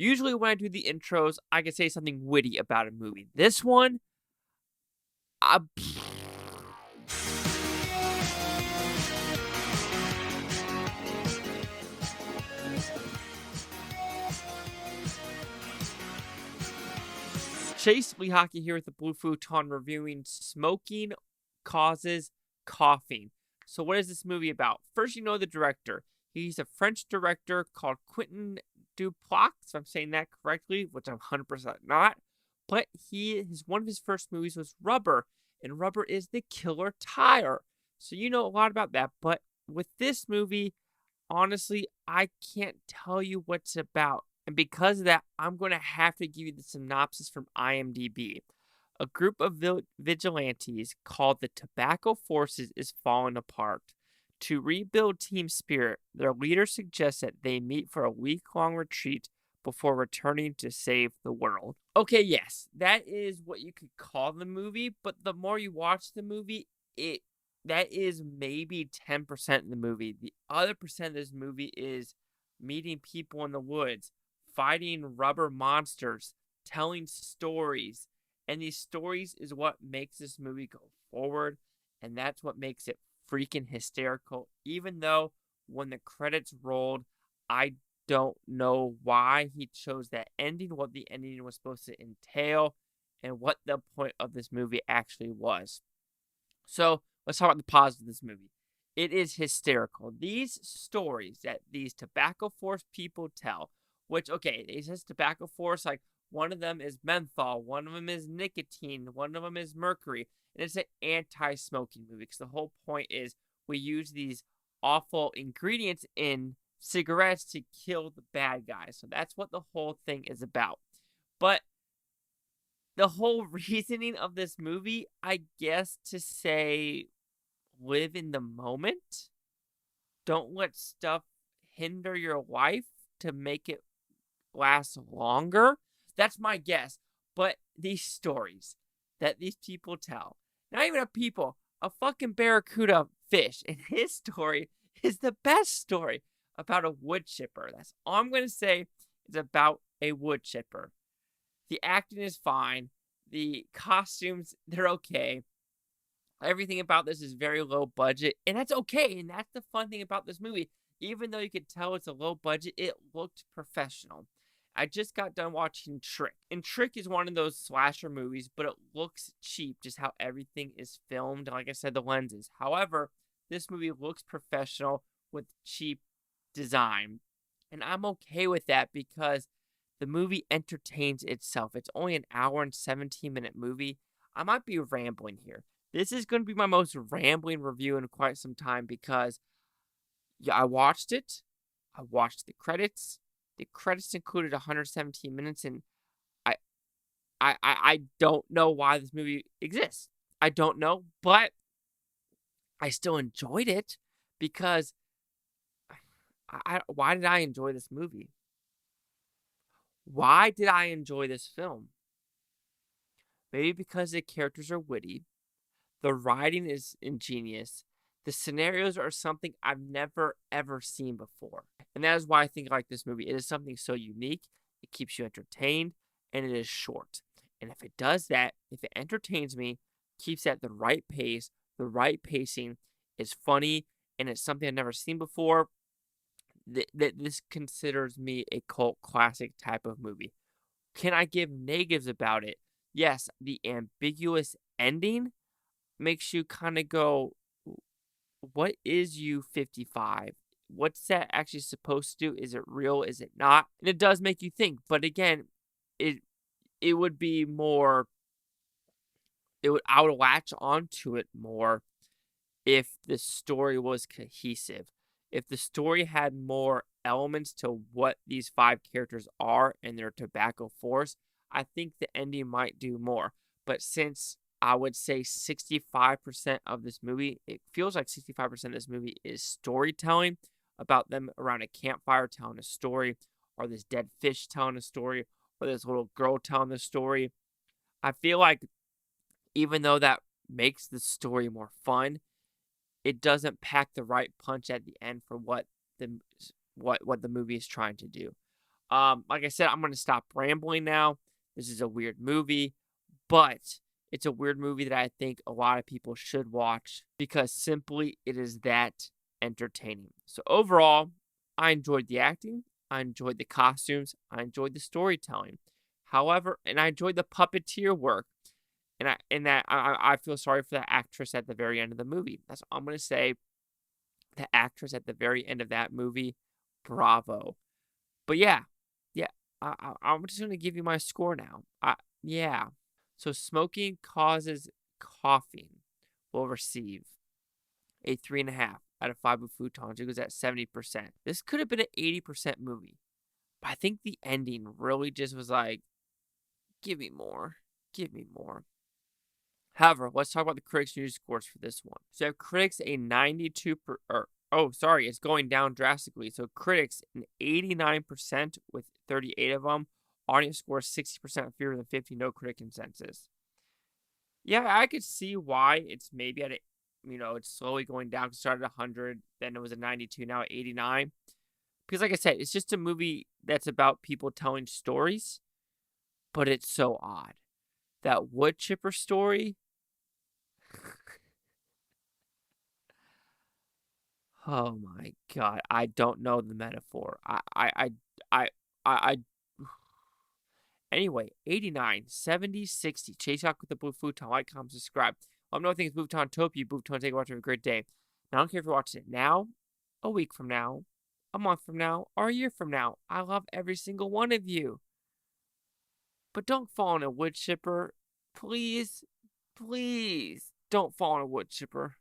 Usually when I do the intros, I can say something witty about a movie. This one, I Chase Lee Hockey here with the Blue Futon reviewing Smoking Causes Coughing. So what is this movie about? First, you know the director. He's a French director called Quentin Dupieux, if I'm saying that correctly, which I'm 100% not. But one of his first movies was Rubber, and Rubber is the killer tire. So you know a lot about that. But with this movie, honestly, I can't tell you what it's about. And because of that, I'm going to have to give you the synopsis from IMDb. A group of vigilantes called the Tobacco Forces is falling apart. To rebuild team spirit, their leader suggests that they meet for a week-long retreat before returning to save the world. Okay, yes, that is what you could call the movie, but the more you watch the movie, that is maybe 10% of the movie. The other percent of this movie is meeting people in the woods, fighting rubber monsters, telling stories. And these stories is what makes this movie go forward, and that's what makes it freaking hysterical. Even though when the credits rolled, I don't know why he chose that ending, what the ending was supposed to entail, and what the point of this movie actually was. So let's talk about the positives of this movie. It is hysterical. These stories that these Tobacco Force people tell, which, okay, it says Tobacco Force, like one of them is menthol, one of them is nicotine, one of them is mercury, and it's an anti-smoking movie because the whole point is we use these awful ingredients in cigarettes to kill the bad guys. So that's what the whole thing is about. But the whole reasoning of this movie, I guess, to say live in the moment. Don't let stuff hinder your life to make it last longer. That's my guess. But these stories that these people tell, not even a people, a fucking barracuda fish, and his story is the best story about a wood chipper. That's all I'm going to say is about a wood chipper. The acting is fine. The costumes, they're okay. Everything about this is very low budget, and that's okay. And that's the fun thing about this movie. Even though you could tell it's a low budget, it looked professional. I just got done watching Trick. And Trick is one of those slasher movies, but it looks cheap, just how everything is filmed. Like I said, the lenses. However, this movie looks professional with cheap design. And I'm okay with that because the movie entertains itself. It's only an hour and 17-minute movie. I might be rambling here. This is going to be my most rambling review in quite some time because I watched it. I watched the credits. The credits included 117 minutes, and I don't know why this movie exists. I don't know, but I still enjoyed it because why did I enjoy this movie? Why did I enjoy this film? Maybe because the characters are witty. The writing is ingenious. The scenarios are something I've never, ever seen before. And that is why I think I like this movie. It is something so unique. It keeps you entertained, and it is short. And if it does that, if it entertains me, keeps at the right pace, the right pacing, is funny, and it's something I've never seen before, this considers me a cult classic type of movie. Can I give negatives about it? Yes, the ambiguous ending makes you kind of go, what is U-55? What's that actually supposed to do? Is it real? Is it not? And it does make you think. But again, it would be more, I would latch onto it more if the story was cohesive. If the story had more elements to what these 5 characters are and their tobacco force, I think the ending might do more. But since I would say 65% of this movie, it feels like 65% of this movie is storytelling about them around a campfire telling a story, or this dead fish telling a story, or this little girl telling the story. I feel like even though that makes the story more fun, it doesn't pack the right punch at the end for what the movie is trying to do. Like I said, I'm gonna stop rambling now. This is a weird movie, but it's a weird movie that I think a lot of people should watch because simply it is that entertaining. So overall, I enjoyed the acting, I enjoyed the costumes, I enjoyed the storytelling. However, and I enjoyed the puppeteer work. And I feel sorry for the actress at the very end of the movie. That's all I'm gonna say. The actress at the very end of that movie, bravo. But yeah, yeah, I'm just gonna give you my score now. Yeah. So smoking causes coughing will receive a 3.5 out of 5 with futons. It goes at 70%. This could have been an 80% movie. But I think the ending really just was like, give me more. Give me more. However, let's talk about the critics' news scores for this one. So you have critics a 92 it's going down drastically. So critics an 89% with 38 of them. Audience score 60% fewer than 50. No critic consensus. Yeah, I could see why it's maybe at a, it's slowly going down. It started at 100, then it was a 92, now at 89. Because like I said, it's just a movie that's about people telling stories, but it's so odd. That wood chipper story. Oh my god, I don't know the metaphor. I Anyway, 89, 70, 60. Chase out with the Blue Futon. Like, comment, subscribe. Let me know what you think of Butontopia. Buton, take a watch. Have a great day. Now, I don't care if you're watching it now, a week from now, a month from now, or a year from now. I love every single one of you. But don't fall in a wood chipper. Please, please don't fall in a wood chipper.